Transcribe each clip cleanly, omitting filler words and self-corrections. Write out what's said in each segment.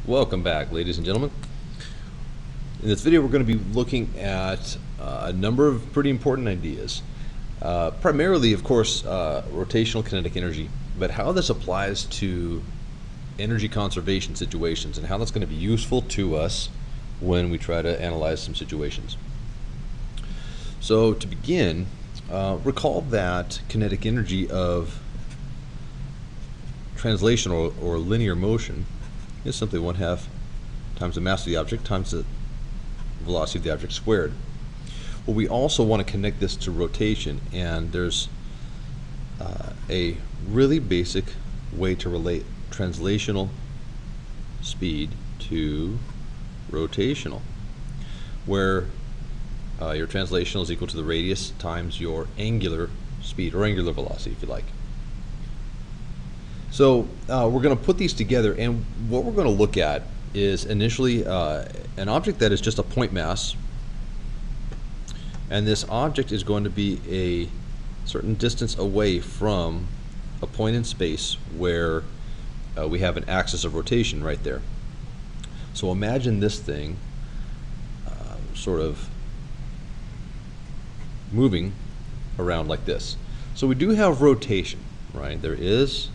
Welcome back, ladies and gentlemen. In this video, we're going to be looking at a number of pretty important ideas. Primarily, of course, rotational kinetic energy, but how this applies to energy conservation situations and how that's going to be useful to us when we try to analyze some situations. So to begin, recall that kinetic energy of translation or linear motion is simply 1/2 times the mass of the object times the velocity of the object squared. Well, we also want to connect this to rotation, and there's a really basic way to relate translational speed to rotational, where your translational is equal to the radius times your angular speed, or angular velocity, if you like. So we're going to put these together, and what we're going to look at is initially an object that is just a point mass, and this object is going to be a certain distance away from a point in space where we have an axis of rotation right there. So imagine this thing sort of moving around like this. So we do have rotation, right? There is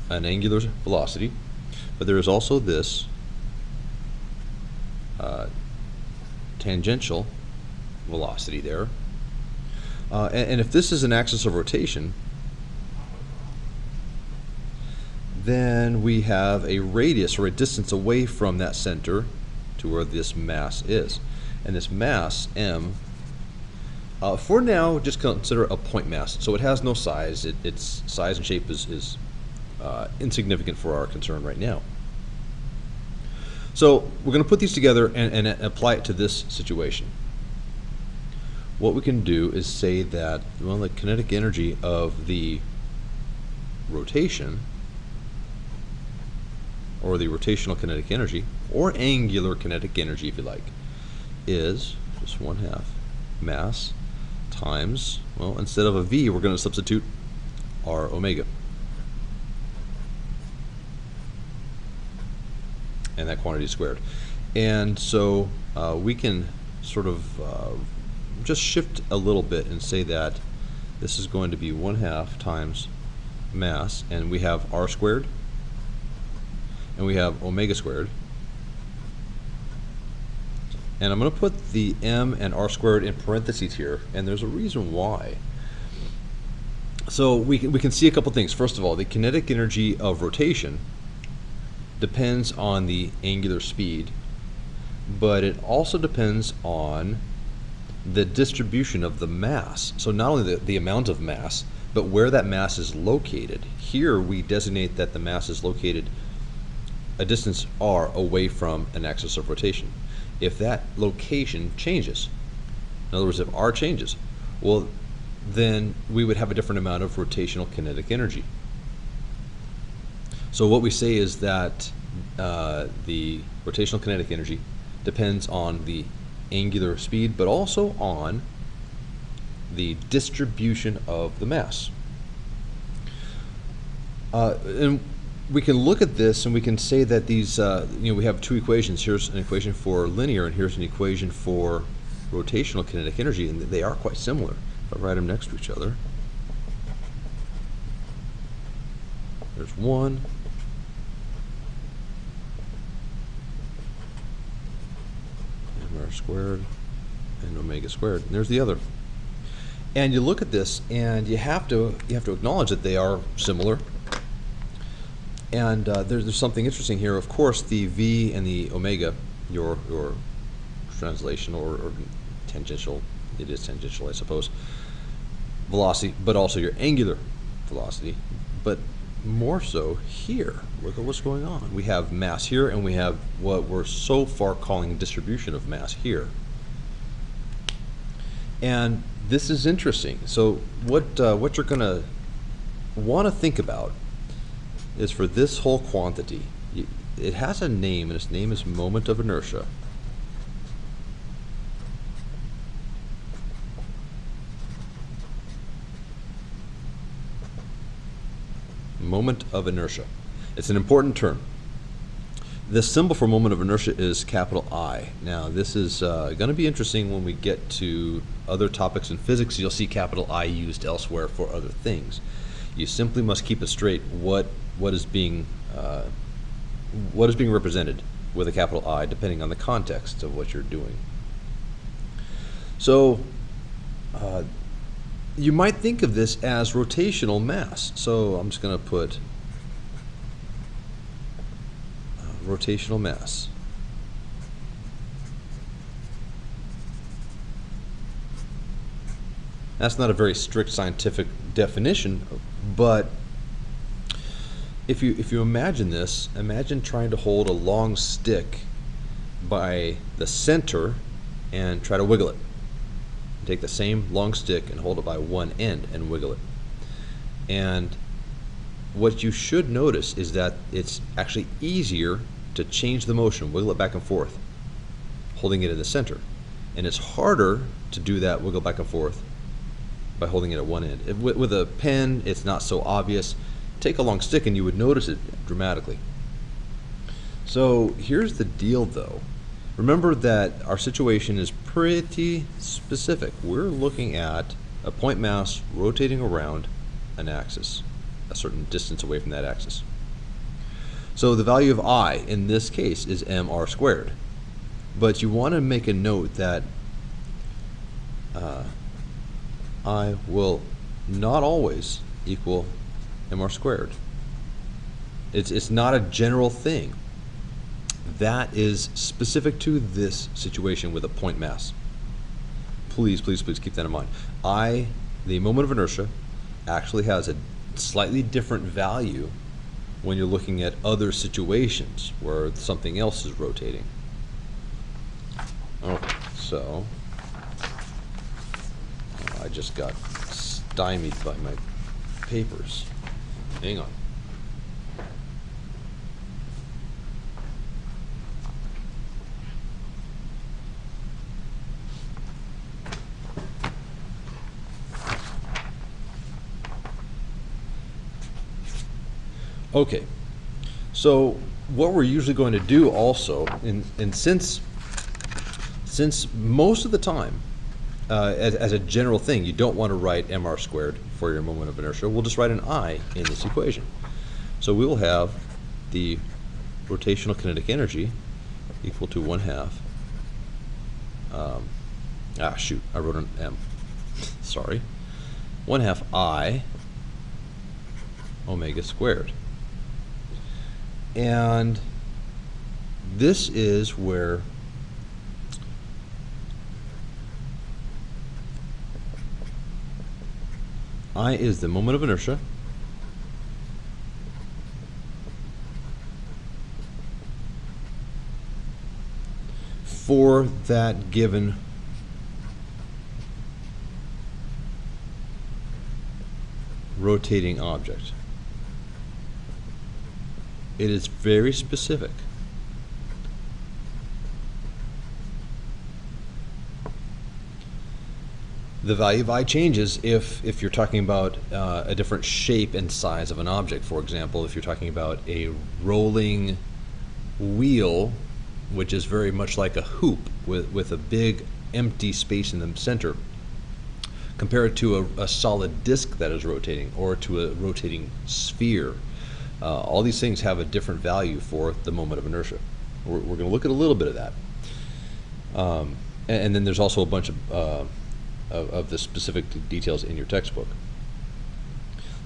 an angular velocity, but there is also this tangential velocity there. And if this is an axis of rotation, then we have a radius, or a distance away from that center to where this mass is. And this mass, m, for now, just consider a point mass. So it has no size. Its size and shape is insignificant for our concern right now. So we're going to put these together and apply it to this situation. What we can do is say that, well, the kinetic energy of the rotation, or the rotational kinetic energy, or angular kinetic energy if you like, is just 1/2 mass times, well, instead of a v, we're going to substitute r omega. And that quantity squared. And so we can sort of just shift a little bit and say that this is going to be 1/2 times mass, and we have r squared, and we have omega squared. And I'm going to put the m and r squared in parentheses here, and there's a reason why. So we can see a couple things. First of all, the kinetic energy of rotation depends on the angular speed, but it also depends on the distribution of the mass. So not only the amount of mass, but where that mass is located. Here we designate that the mass is located a distance r away from an axis of rotation. If that location changes, in other words, if r changes, well, then we would have a different amount of rotational kinetic energy. So what we say is that the rotational kinetic energy depends on the angular speed, but also on the distribution of the mass. And we can look at this and we can say that these, we have two equations. Here's an equation for linear, and here's an equation for rotational kinetic energy, and they are quite similar. If I write them next to each other, there's one, r squared, and omega squared, and there's the other. And you look at this, and you have to acknowledge that they are similar. And there's something interesting here. Of course, the v and the omega, your translation or tangential, it is tangential, I suppose, velocity, but also your angular velocity. But more so here, look at what's going on. We have mass here, and we have what we're so far calling distribution of mass here. And this is interesting. So what you're going to want to think about is, for this whole quantity, it has a name, and its name is moment of inertia. Moment of inertia. It's an important term. The symbol for moment of inertia is capital I. Now, this is going to be interesting when we get to other topics in physics. You'll see capital I used elsewhere for other things. You simply must keep it straight what is being represented with a capital I, depending on the context of what you're doing. So, you might think of this as rotational mass. So I'm just going to put rotational mass. That's not a very strict scientific definition, but if you imagine this, imagine trying to hold a long stick by the center and try to wiggle it. Take the same long stick and hold it by one end and wiggle it. And what you should notice is that it's actually easier to change the motion, wiggle it back and forth, holding it in the center. And it's harder to do that wiggle back and forth by holding it at one end. With a pen, it's not so obvious. Take a long stick and you would notice it dramatically. So here's the deal though. Remember that our situation is pretty specific. We're looking at a point mass rotating around an axis, a certain distance away from that axis. So the value of I in this case is mr squared. But you want to make a note that I will not always equal mr squared. It's not a general thing. That is specific to this situation with a point mass. Please, please, please keep that in mind. The moment of inertia, actually has a slightly different value when you're looking at other situations where something else is rotating. Okay, so I just got stymied by my papers. Hang on. Okay, so what we're usually going to do also, and since most of the time, as a general thing, you don't want to write mr squared for your moment of inertia, we'll just write an I in this equation. So we will have the rotational kinetic energy equal to 1/2. Shoot, I wrote an M. Sorry. 1/2 I omega squared. And this is where I is the moment of inertia, for that given rotating object. It is very specific. The value of I changes if you're talking about a different shape and size of an object. For example, if you're talking about a rolling wheel, which is very much like a hoop with a big empty space in the center, compared to a solid disc that is rotating, or to a rotating sphere. All these things have a different value for the moment of inertia. We're going to look at a little bit of that. And then there's also a bunch of the specific details in your textbook.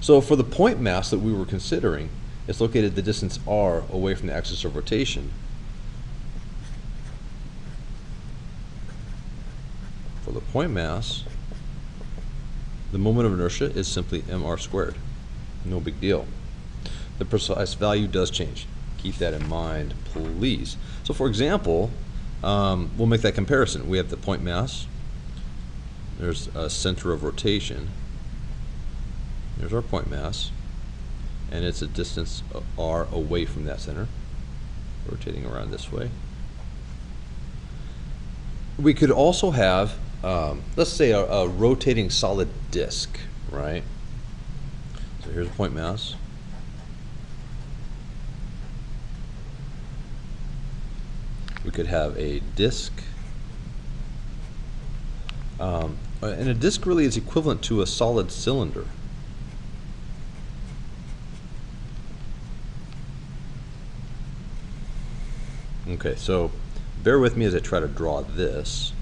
So for the point mass that we were considering, it's located the distance r away from the axis of rotation. For the point mass, the moment of inertia is simply mr squared. No big deal. The precise value does change. Keep that in mind, please. So for example, we'll make that comparison. We have the point mass. There's a center of rotation. There's our point mass. And it's a distance r away from that center, rotating around this way. We could also have, let's say, a rotating solid disk, right? So here's a point mass. We could have a disk. And a disk really is equivalent to a solid cylinder. Okay, so bear with me as I try to draw this.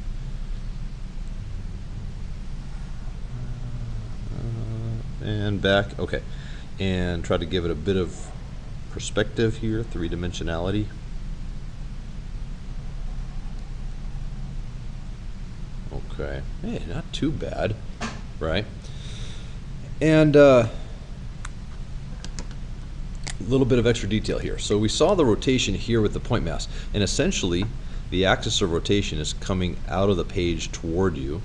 And back, okay. And try to give it a bit of perspective here, three-dimensionality. Okay, hey, not too bad, right? And a little bit of extra detail here. So we saw the rotation here with the point mass, and essentially the axis of rotation is coming out of the page toward you.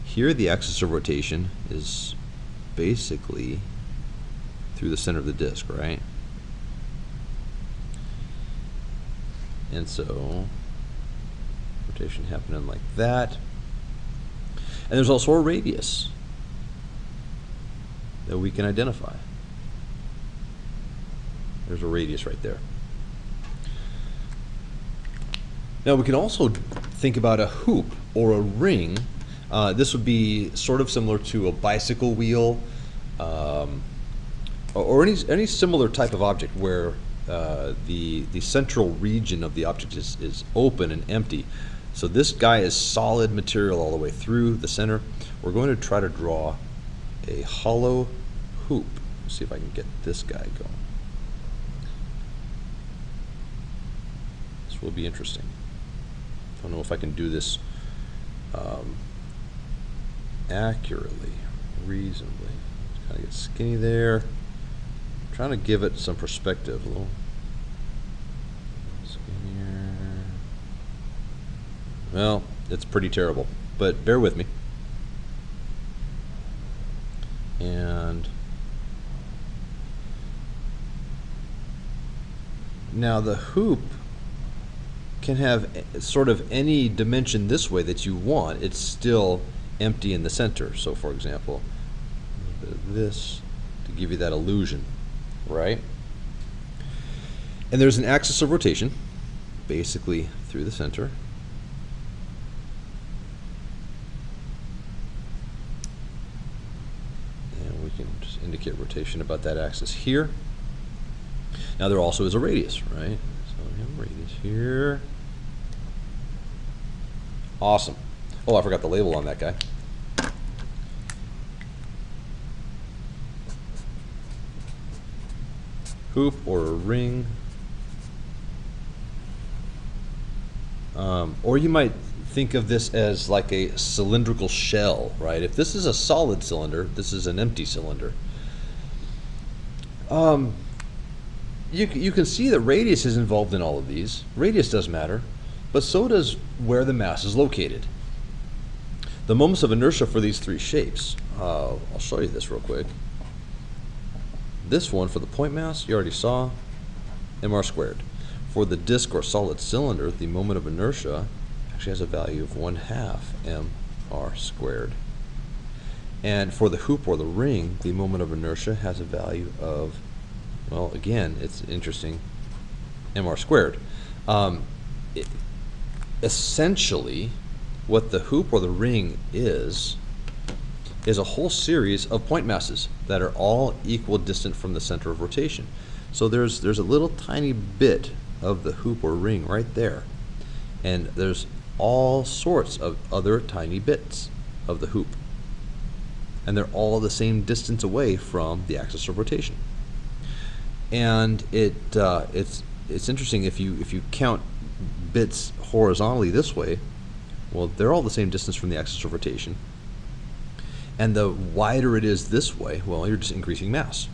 Here the axis of rotation is basically through the center of the disk, right? And so rotation happening like that. And there's also a radius that we can identify. There's a radius right there. Now we can also think about a hoop or a ring. This would be sort of similar to a bicycle wheel, or any similar type of object where the central region of the object is open and empty. So this guy is solid material all the way through the center. We're going to try to draw a hollow hoop. Let's see if I can get this guy going. This will be interesting. I don't know if I can do this accurately, reasonably. Kind of get skinny there. I'm trying to give it some perspective. A little skinnier. Well, it's pretty terrible, but bear with me. And now the hoop can have sort of any dimension this way that you want. It's still empty in the center. So for example, a bit of this to give you that illusion, right? And there's an axis of rotation basically through the center. And we can just indicate rotation about that axis here. Now there also is a radius, right? So we have a radius here. Awesome. Oh, I forgot the label on that guy. Hoop or a ring. Or you might think of this as like a cylindrical shell, right? If this is a solid cylinder, this is an empty cylinder. You can see that radius is involved in all of these. Radius does matter, but so does where the mass is located. The moments of inertia for these three shapes, I'll show you this real quick. This one for the point mass, you already saw, mr squared. For the disk or solid cylinder, the moment of inertia actually has a value of 1/2 mr squared. And for the hoop or the ring, the moment of inertia has a value of, well, again, it's interesting, mr squared. Essentially, what the hoop or the ring is a whole series of point masses that are all equal distant from the center of rotation. So there's a little tiny bit of the hoop or ring right there, and there's all sorts of other tiny bits of the hoop, and they're all the same distance away from the axis of rotation. And it's interesting if you count bits horizontally this way. Well, they're all the same distance from the axis of rotation. And the wider it is this way, well, you're just increasing mass.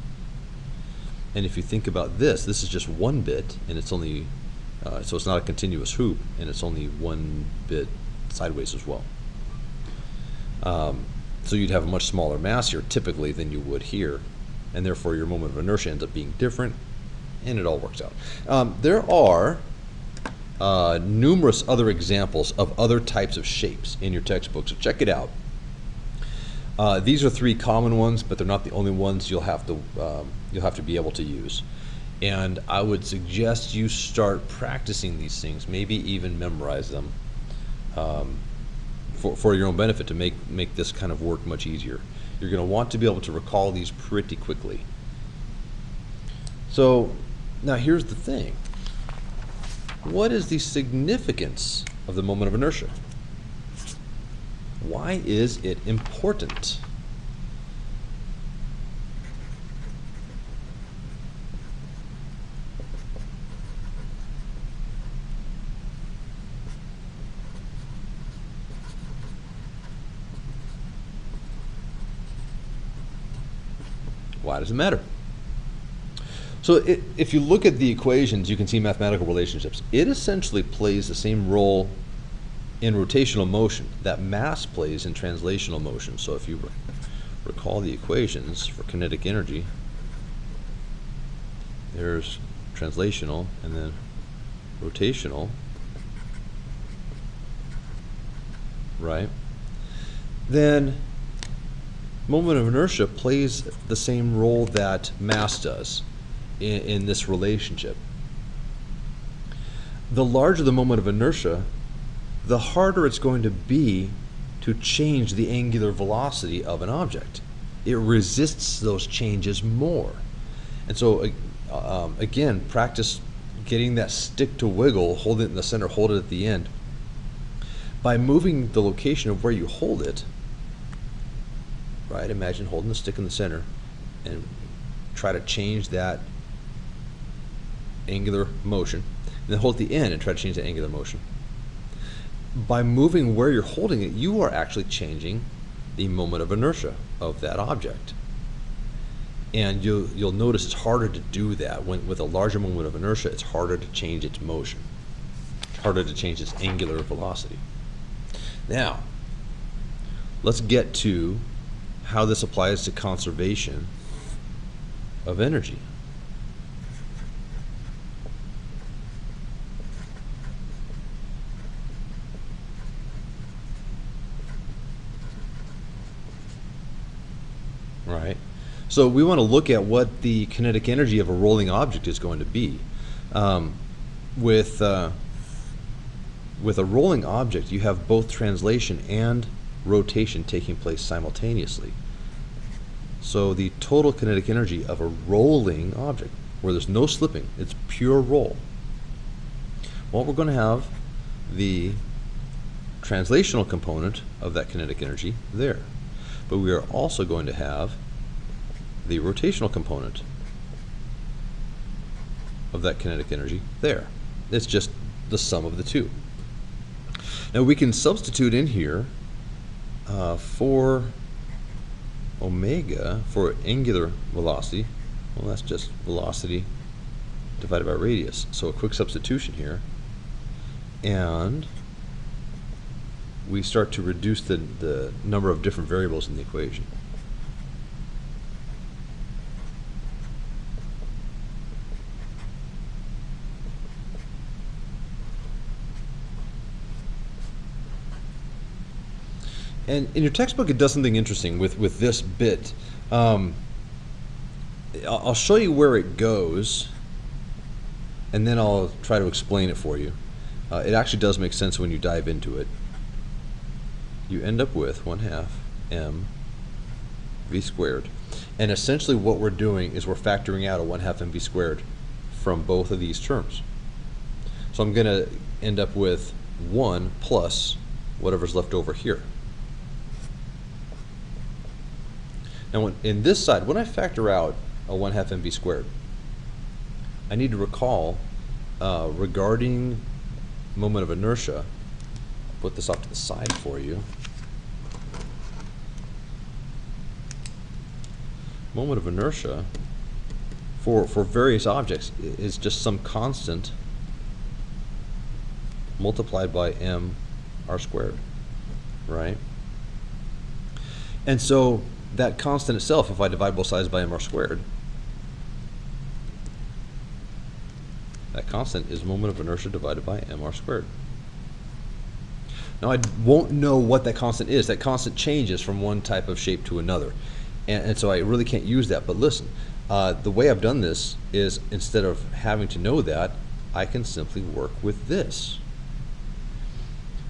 And if you think about this is just one bit, and it's only, so it's not a continuous hoop, and it's only one bit sideways as well. So you'd have a much smaller mass here typically than you would here, and therefore your moment of inertia ends up being different, and it all works out. There are numerous other examples of other types of shapes in your textbook, so check it out. These are three common ones, but they're not the only ones you'll have to be able to use. And I would suggest you start practicing these things, maybe even memorize them for your own benefit to make this kind of work much easier. You're going to want to be able to recall these pretty quickly. So now here's the thing. What is the significance of the moment of inertia? Why is it important? Why does it matter? So if you look at the equations, you can see mathematical relationships. It essentially plays the same role in rotational motion that mass plays in translational motion. So if you recall the equations for kinetic energy, there's translational and then rotational, right? Then moment of inertia plays the same role that mass does in this relationship. The larger the moment of inertia, the harder it's going to be to change the angular velocity of an object. It resists those changes more. And so again, practice getting that stick to wiggle, hold it in the center, hold it at the end. By moving the location of where you hold it, right? Imagine holding the stick in the center and try to change that angular motion. And then hold the end and try to change the angular motion. By moving where you're holding it, you are actually changing the moment of inertia of that object. And you'll notice it's harder to do that. With a larger moment of inertia, it's harder to change its motion. It's harder to change its angular velocity. Now, let's get to how this applies to conservation of energy. Right? So we want to look at what the kinetic energy of a rolling object is going to be. With a rolling object, you have both translation and rotation taking place simultaneously. So the total kinetic energy of a rolling object, where there's no slipping, it's pure roll. Well, we're going to have the translational component of that kinetic energy there. But we are also going to have the rotational component of that kinetic energy there. It's just the sum of the two. Now we can substitute in here for omega for angular velocity. Well, that's just velocity divided by radius. So a quick substitution here. And we start to reduce the number of different variables in the equation. And in your textbook, it does something interesting with this bit. I'll show you where it goes, and then I'll try to explain it for you. It actually does make sense when you dive into it. You end up with 1/2 m v squared. And essentially what we're doing is we're factoring out a 1/2 mv squared from both of these terms. So I'm going to end up with 1 plus whatever's left over here. Now in this side, when I factor out a 1/2 mv squared, I need to recall regarding moment of inertia, I'll put this off to the side for you. Moment of inertia for various objects is just some constant multiplied by m r squared, right? And so that constant itself, if I divide both sides by m r squared, that constant is moment of inertia divided by m r squared. Now I won't know what that constant is. That constant changes from one type of shape to another. And so I really can't use that. But listen, The way I've done this is, instead of having to know that, I can simply work with this.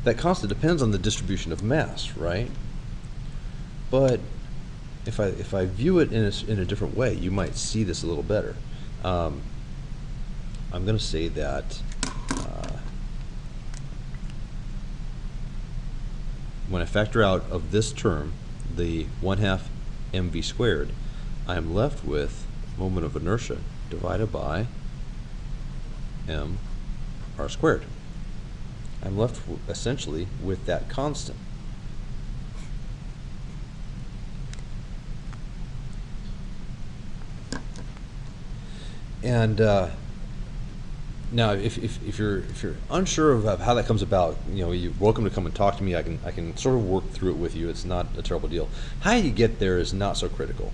That constant depends on the distribution of mass, right? But if I view it in a different way, you might see this a little better. I'm going to say that when I factor out of this term the 1/2 mv squared, I'm left with moment of inertia divided by m r squared. I'm left essentially with that constant. And now, if you're unsure of how that comes about, you're welcome to come and talk to me. I can sort of work through it with you. It's not a terrible deal. How you get there is not so critical.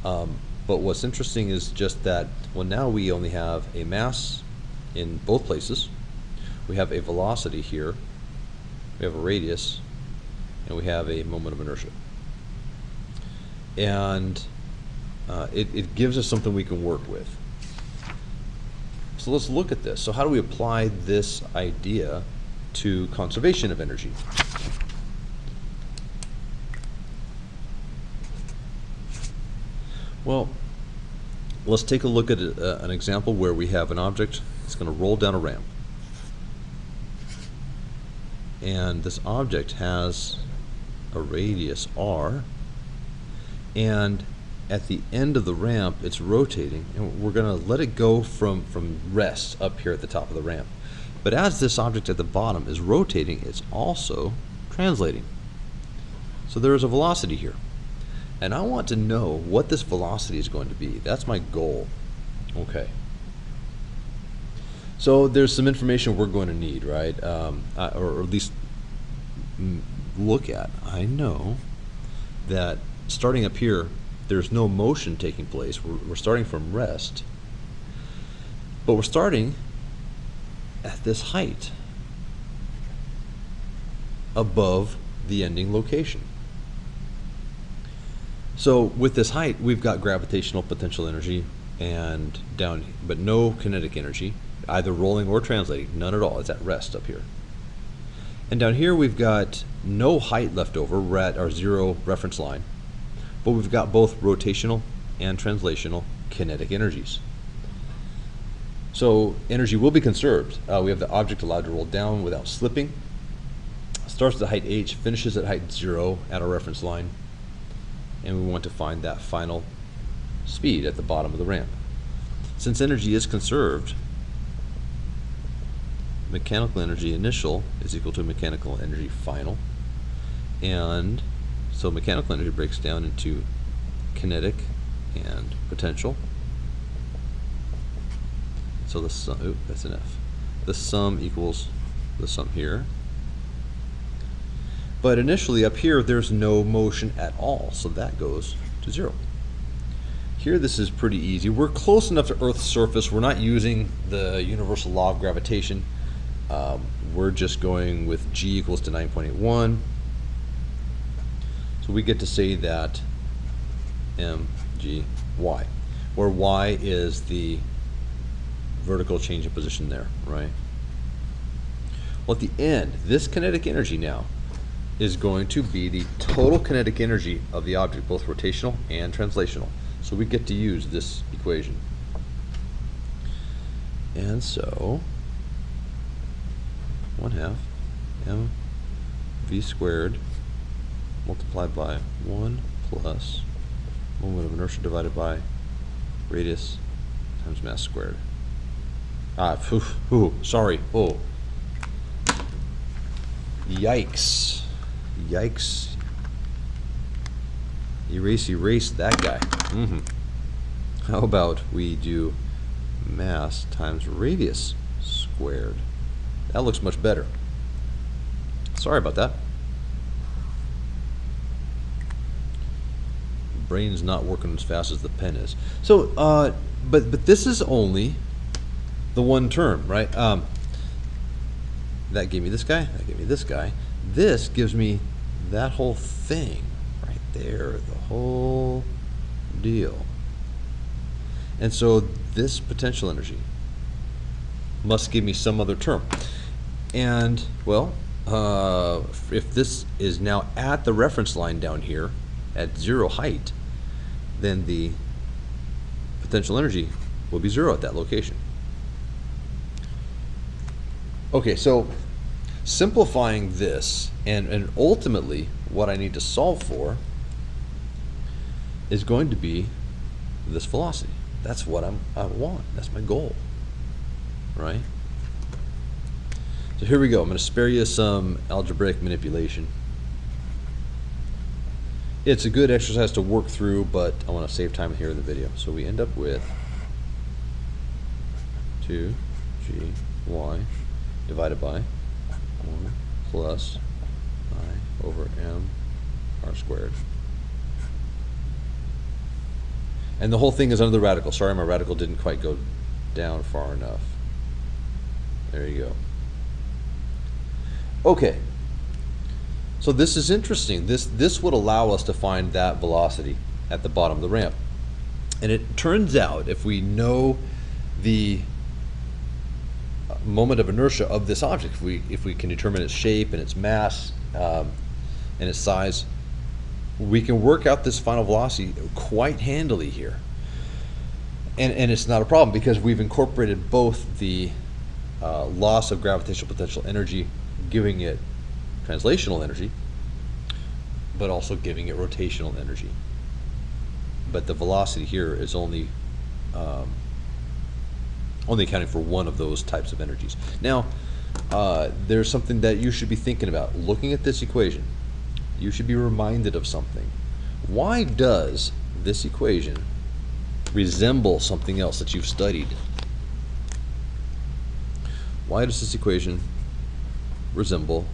But what's interesting is just that, well, now we only have a mass in both places. We have a velocity here. We have a radius, and we have a moment of inertia. And it gives us something we can work with. So let's look at this. So how do we apply this idea to conservation of energy? Well, let's take a look at an example where we have an object that's going to roll down a ramp. And this object has a radius r, and at the end of the ramp it's rotating, and we're going to let it go from rest up here at the top of the ramp. But as this object at the bottom is rotating, it's also translating. So there is a velocity here, and I want to know what this velocity is going to be. That's my goal. Okay. So there's some information we're going to need, right? Or at least look at. I know that starting up here, there's no motion taking place. We're starting from rest, but we're starting at this height above the ending location. So with this height, we've got gravitational potential energy and down, but no kinetic energy, either rolling or translating, none at all. It's at rest up here. And down here we've got no height left over. We're at our zero reference line, but we've got both rotational and translational kinetic energies. So energy will be conserved. We have the object allowed to roll down without slipping. Starts at height h, finishes at height 0 at our reference line, and we want to find that final speed at the bottom of the ramp. Since energy is conserved, mechanical energy initial is equal to mechanical energy final, and so mechanical energy breaks down into kinetic and potential. So the sum, oops, that's an F. The sum equals the sum here. But initially up here, there's no motion at all, so that goes to 0. Here, this is pretty easy. We're close enough to Earth's surface. We're not using the universal law of gravitation. We're just going with G equals to 9.81. So we get to say that mg y, where y is the vertical change in position there, right? Well, at the end, this kinetic energy now is going to be the total kinetic energy of the object, both rotational and translational. So we get to use this equation. And so 1/2 mv squared multiplied by 1 plus moment of inertia divided by radius times mass squared. Sorry. Oh. Yikes. Yikes. Erase that guy. How about we do mass times radius squared? That looks much better. Sorry about that. Brain's not working as fast as the pen is. So, but this is only the one term, right? That gave me this guy. That gave me this guy. This gives me that whole thing right there, the whole deal. And so this potential energy must give me some other term. And, well, if this is now at the reference line down here at 0 height, then the potential energy will be 0 at that location. Okay, so simplifying this, and ultimately what I need to solve for is going to be this velocity. That's what I want. That's my goal, right? So here we go. I'm going to spare you some algebraic manipulation. It's a good exercise to work through, but I want to save time here in the video. So we end up with 2gy divided by 1 plus I over m r squared. And the whole thing is under the radical. Sorry, my radical didn't quite go down far enough. There you go. Okay. So this is interesting. This would allow us to find that velocity at the bottom of the ramp. And it turns out, if we know the moment of inertia of this object, if we can determine its shape and its mass and its size, we can work out this final velocity quite handily here. And it's not a problem because we've incorporated both the loss of gravitational potential energy, giving it translational energy, but also giving it rotational energy. But the velocity here is only accounting for one of those types of energies. Now, there's something that you should be thinking about. Looking at this equation, you should be reminded of something. Why does this equation resemble something else that you've studied? Why does this equation resemble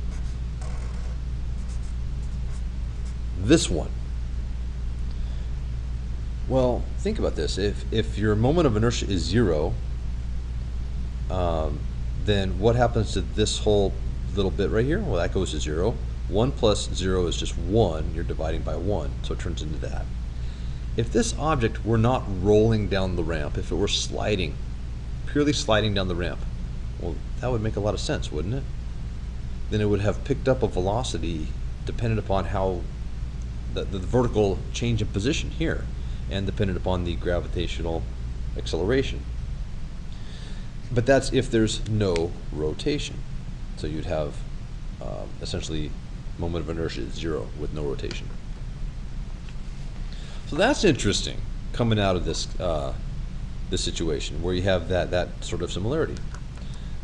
this one? Well, think about this. If your moment of inertia is 0, then what happens to this whole little bit right here? Well, that goes to 0. 1 plus 0 is just 1. You're dividing by 1, so it turns into that. If this object were not rolling down the ramp, if it were sliding, purely sliding down the ramp, well, that would make a lot of sense, wouldn't it? Then it would have picked up a velocity dependent upon how the vertical change in position here, and dependent upon the gravitational acceleration. But that's if there's no rotation. So you'd have essentially moment of inertia is 0 with no rotation. So that's interesting coming out of this this situation where you have that sort of similarity.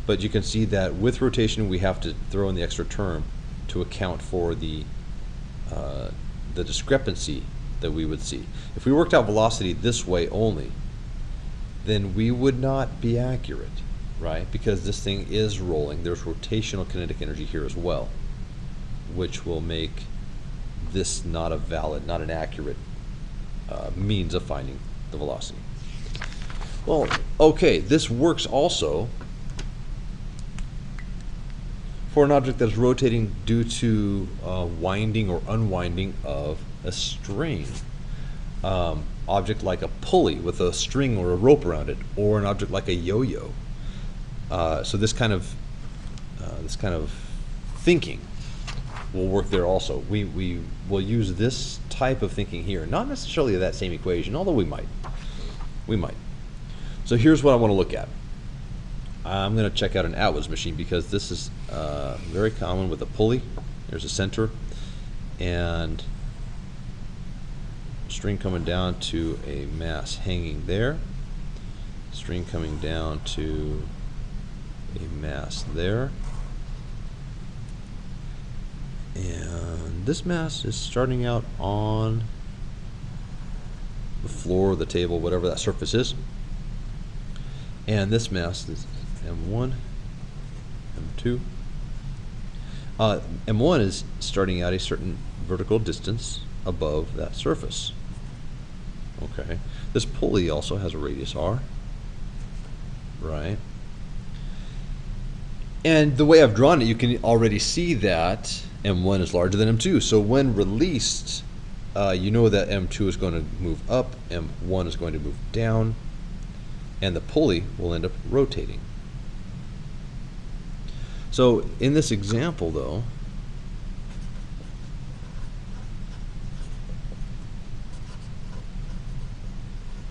But you can see that with rotation we have to throw in the extra term to account for the discrepancy that we would see. If we worked out velocity this way only, then we would not be accurate, right? Because this thing is rolling. There's rotational kinetic energy here as well, which will make this not a valid, not an accurate means of finding the velocity. Well, okay, this works also for an object that's rotating due to winding or unwinding of a string. Object like a pulley with a string or a rope around it, or an object like a yo-yo. So this kind of thinking will work there also. We will use this type of thinking here, not necessarily that same equation, although we might. So here's what I want to look at. I'm going to check out an Atwood's machine because this is very common with a pulley. There's a center and string coming down to a mass hanging there, string coming down to a mass there, and this mass is starting out on the floor, the table, whatever that surface is, and this mass is M1, M2. M1 is starting out a certain vertical distance above that surface. Okay, this pulley also has a radius r, right? And the way I've drawn it, you can already see that M1 is larger than M2. So when released, you know that M2 is going to move up, M1 is going to move down, and the pulley will end up rotating. So in this example, though,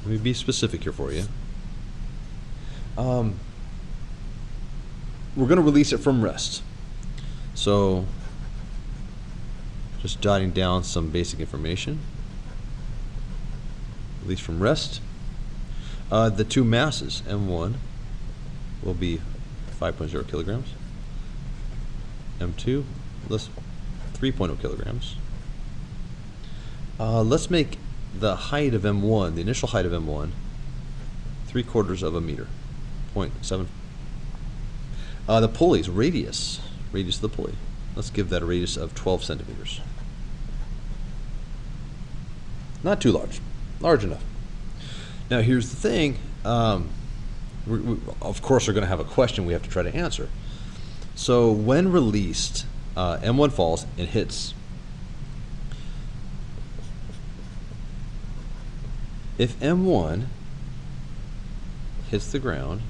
let me be specific here for you. We're going to release it from rest. So just jotting down some basic information. Release from rest. The two masses, M1 will be 5.0 kilograms. M2, let's 3.0 kilograms. Let's make the height of M1, the initial height of M1, 3/4 of a meter, 0.7. The pulley's radius of the pulley. Let's give that a radius of 12 centimeters. Not too large, large enough. Now here's the thing, we of course are going to have a question we have to try to answer. So when released, M1 falls and hits. If M1 hits the ground,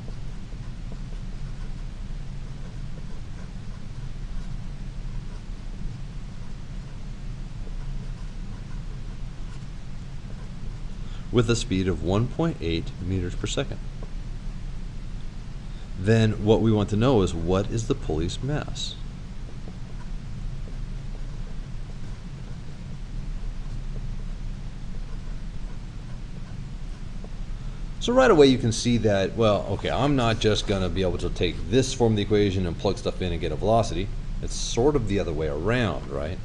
with a speed of 1.8 meters per second, then what we want to know is, what is the pulley's mass? So right away you can see that, well, okay, I'm not just going to be able to take this form of the equation and plug stuff in and get a velocity. It's sort of the other way around, right?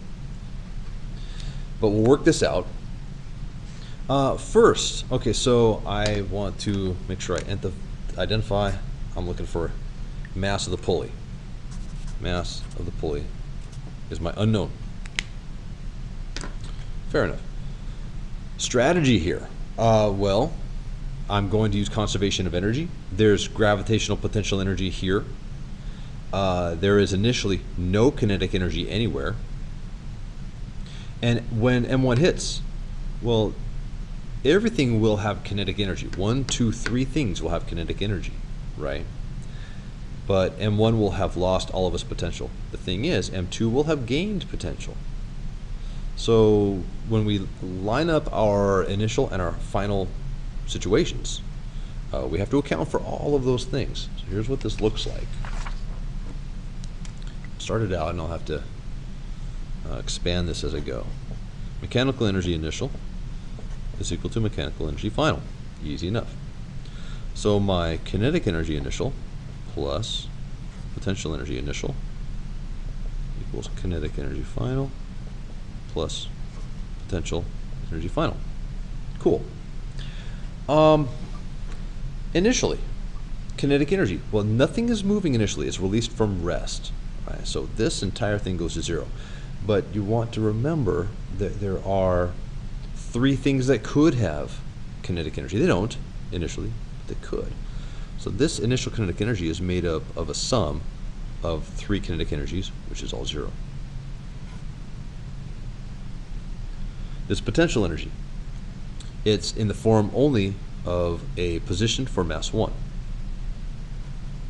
But we'll work this out. First, okay, so I want to make sure I identify, I'm looking for mass of the pulley. Mass of the pulley is my unknown. Fair enough. Strategy here. Well, I'm going to use conservation of energy. There's gravitational potential energy here. There is initially no kinetic energy anywhere. And when M1 hits, well, everything will have kinetic energy. 1, 2, 3 things will have kinetic energy, right? But M1 will have lost all of its potential. The thing is, M2 will have gained potential. So when we line up our initial and our final situations, we have to account for all of those things. So here's what this looks like. Start it out, and I'll have to expand this as I go. Mechanical energy initial is equal to mechanical energy final. Easy enough. So my kinetic energy initial plus potential energy initial equals kinetic energy final plus potential energy final. Cool. Initially, kinetic energy. Well, nothing is moving initially. It's released from rest. Right? So this entire thing goes to zero. But you want to remember that there are 3 things that could have kinetic energy. They don't initially, but they could. So this initial kinetic energy is made up of a sum of 3 kinetic energies, which is all 0. This potential energy, it's in the form only of a position for mass 1.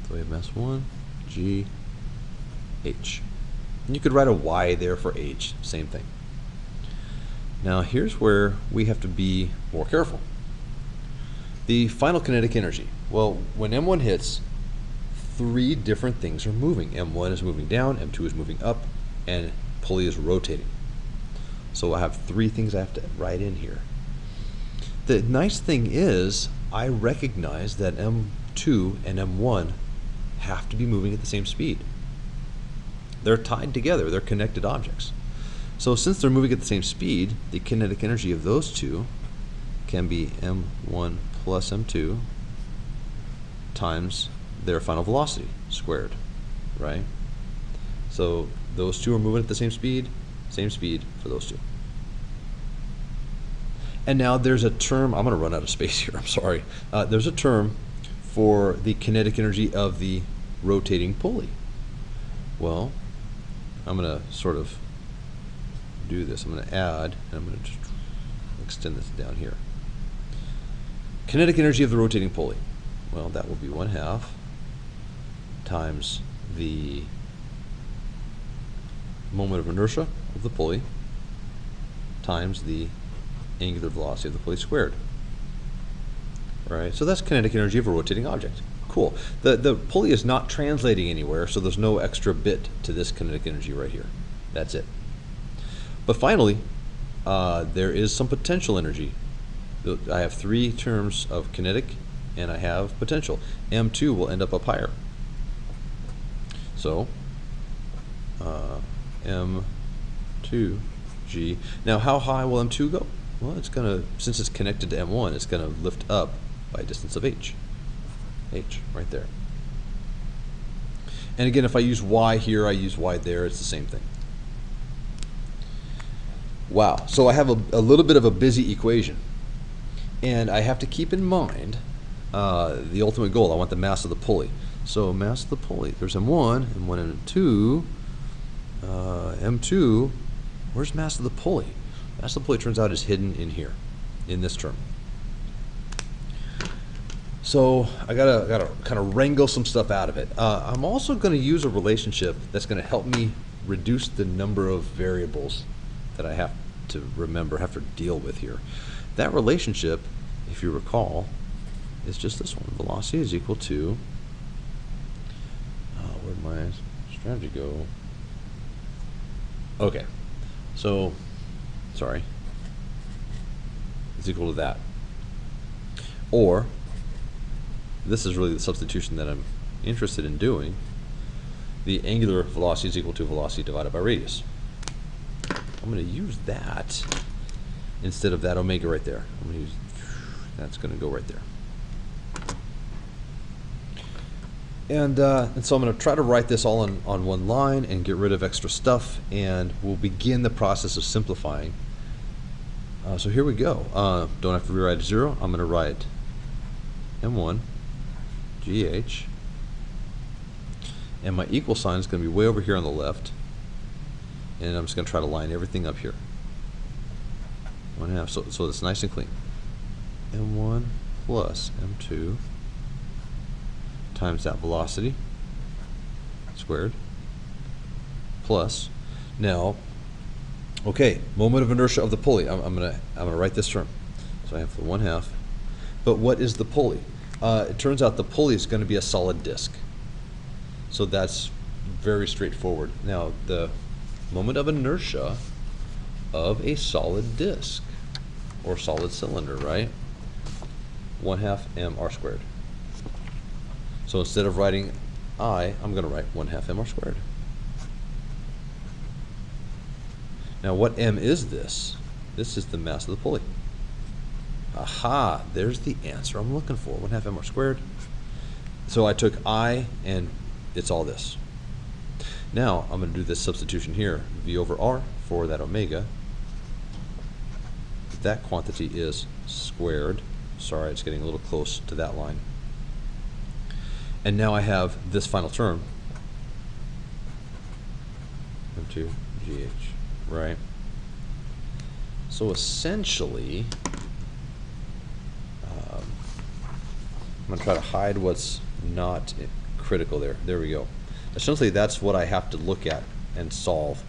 So we have mass 1, G, H. And you could write a Y there for H, same thing. Now here's where we have to be more careful. The final kinetic energy. Well, when M1 hits, 3 different things are moving. M1 is moving down, M2 is moving up, and pulley is rotating. So I have 3 things I have to write in here. The nice thing is, I recognize that M2 and M1 have to be moving at the same speed. They're tied together, they're connected objects. So since they're moving at the same speed, the kinetic energy of those two can be M1 plus M2 times their final velocity squared, right? So those two are moving at the same speed for those two. And now there's a term, I'm going to run out of space here, I'm sorry. There's a term for the kinetic energy of the rotating pulley. Well, I'm going to sort of do this. I'm going to add, and I'm going to just extend this down here. Kinetic energy of the rotating pulley. well, that will be 1/2 times the moment of inertia of the pulley times the angular velocity of the pulley squared. Right? So that's kinetic energy of a rotating object. Cool. The pulley is not translating anywhere, so there's no extra bit to this kinetic energy right here. That's it. But finally, there is some potential energy. I have 3 terms of kinetic, and I have potential. M2 will end up higher. So, M2G. Now, how high will M2 go? Well, it's going to, since it's connected to M1, it's going to lift up by a distance of h. H, right there. And again, if I use y here, I use y there, it's the same thing. Wow, so I have a little bit of a busy equation. And I have to keep in mind the ultimate goal. I want the mass of the pulley. So mass of the pulley, there's M1, M1 and M2. M2, where's mass of the pulley? Mass of the pulley turns out is hidden in here, in this term. So I gotta kind of wrangle some stuff out of it. I'm also going to use a relationship that's going to help me reduce the number of variables that I have to remember, have to deal with here. That relationship, if you recall, is just this one. Velocity is equal to, where'd my strategy go? Okay, so, sorry, it's equal to that. Or, this is really the substitution that I'm interested in doing. The angular velocity is equal to velocity divided by radius. I'm going to use that instead of that omega right there. I'm going to use, that's going to go right there. And so I'm going to try to write this all on one line and get rid of extra stuff, and we'll begin the process of simplifying. So here we go. Don't have to rewrite it 0. I'm going to write M1 GH, and my equal sign is going to be way over here on the left, and I'm just going to try to line everything up here. 1/2, so it's nice and clean. M1 plus M2 times that velocity squared plus, now, okay, moment of inertia of the pulley. I'm gonna write this term. So I have the 1/2. But what is the pulley? It turns out the pulley is going to be a solid disk. So that's very straightforward. Now, the moment of inertia of a solid disk or solid cylinder, right? 1/2 mr squared. So instead of writing I, I'm going to write 1/2 mr squared. Now, what m is this? This is the mass of the pulley. Aha, there's the answer I'm looking for, 1/2 mr squared. So I took I, and it's all this. Now, I'm going to do this substitution here, V over R for that omega. That quantity is squared. Sorry, it's getting a little close to that line. And now I have this final term, M2 GH, right? So essentially, I'm going to try to hide what's not critical there. There we go. Essentially, that's what I have to look at and solve.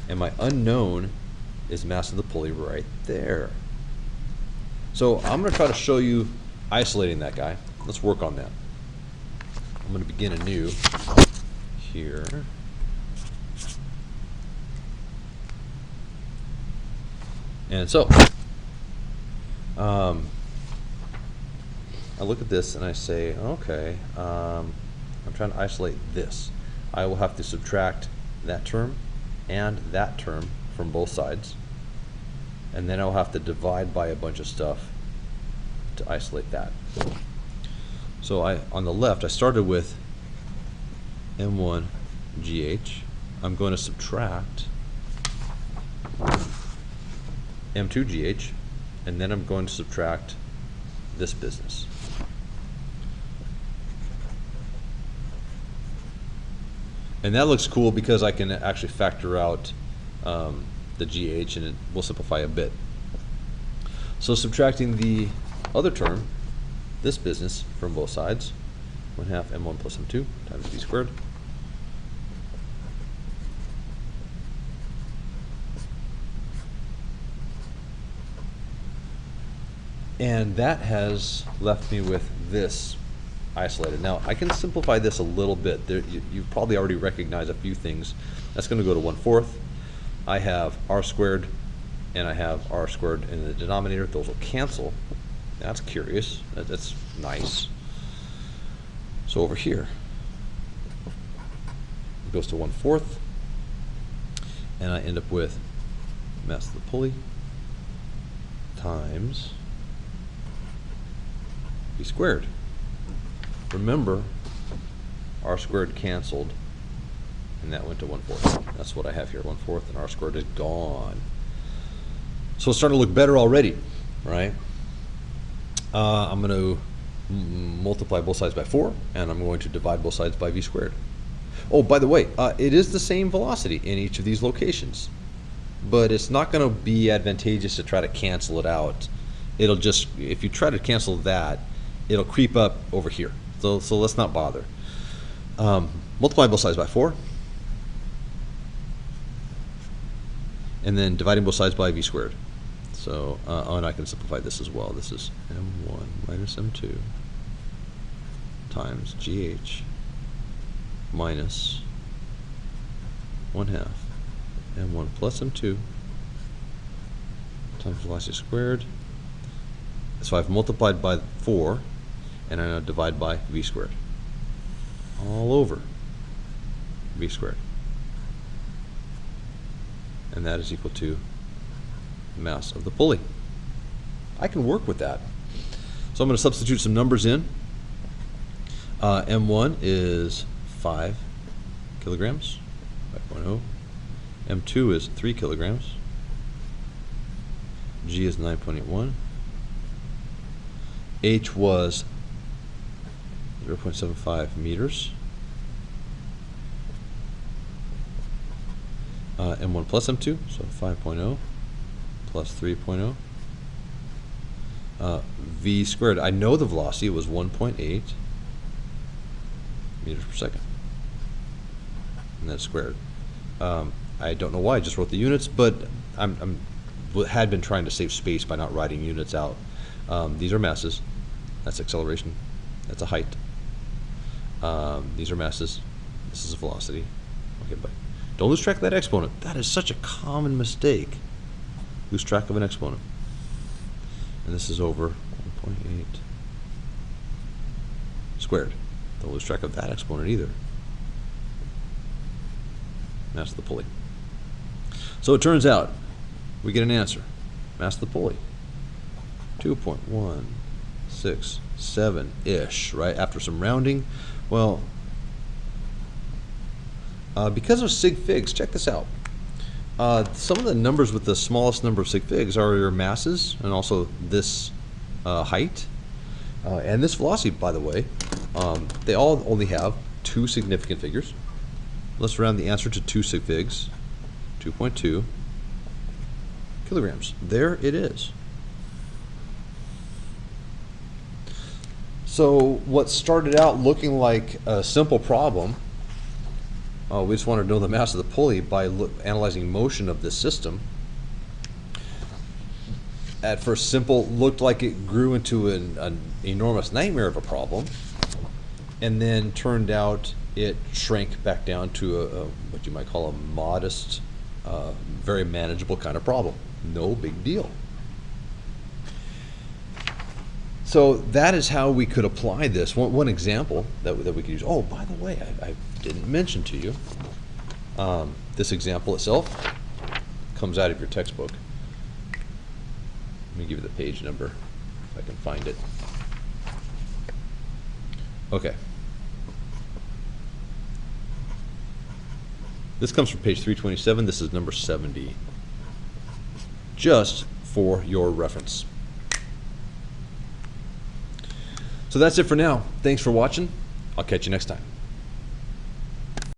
And my unknown is mass of the pulley right there. So I'm going to try to show you isolating that guy. Let's work on that. I'm going to begin anew here. And so, I look at this and I say, okay, I'm trying to isolate this. I will have to subtract that term and that term from both sides, and then I'll have to divide by a bunch of stuff to isolate that. So on the left, I started with M1 GH. I'm going to subtract M2 GH, and then I'm going to subtract this business. And that looks cool because I can actually factor out the GH, and it will simplify a bit. So subtracting the other term, this business from both sides. 1/2 m1 plus m2 times v squared. And that has left me with this isolated. Now, I can simplify this a little bit. You probably already recognize a few things. That's going to go to 1/4. I have r squared, and I have r squared in the denominator. Those will cancel. That's curious. That's nice. So over here, it goes to 1/4, and I end up with mass of the pulley times v squared. Remember, r squared canceled, and that went to 1/4. That's what I have here, 1/4, and r squared is gone. So it's starting to look better already, right? I'm going to multiply both sides by 4, and I'm going to divide both sides by v squared. Oh, by the way, it is the same velocity in each of these locations, but it's not going to be advantageous to try to cancel it out. It'll just, if you try to cancel that, it'll creep up over here. So let's not bother. Multiply both sides by 4, and then dividing both sides by v squared. So, and I can simplify this as well. This is m1 minus m2 times gh minus 1/2 m1 plus m2 times velocity squared. So I've multiplied by 4, and I now divide by v squared. All over v squared. And that is equal to mass of the pulley. I can work with that. So I'm going to substitute some numbers in. M1 is 5 kilograms, 5.0. M2 is 3 kilograms. G is 9.81. H was 0.75 meters. M1 plus M2, so 5.0 plus 3.0. V squared, I know the velocity was 1.8 meters per second. And that's squared. I don't know why I just wrote the units, but had been trying to save space by not writing units out. These are masses. That's acceleration. That's a height. These are masses. This is a velocity. Okay, but don't lose track of that exponent. That is such a common mistake. Lose track of an exponent. And this is over 1.8 squared. Don't lose track of that exponent either. Mass of the pulley. So it turns out we get an answer. Mass of the pulley. 2.167-ish, right? After some rounding. Well, because of sig figs, check this out. Some of the numbers with the smallest number of sig figs are your masses, and also this height. And this velocity, by the way, they all only have 2 significant figures. Let's round the answer to 2 sig figs. 2.2 kilograms. There it is. So what started out looking like a simple problem, we just wanted to know the mass of the pulley by analyzing motion of this system. At first simple, looked like it grew into an enormous nightmare of a problem, and then turned out it shrank back down to what you might call a modest, very manageable kind of problem. No big deal. So that is how we could apply this. One example that we could use. Oh, by the way, I didn't mention to you, this example itself comes out of your textbook. Let me give you the page number if I can find it. Okay. This comes from page 327. This is number 70. Just for your reference. So that's it for now. Thanks for watching. I'll catch you next time.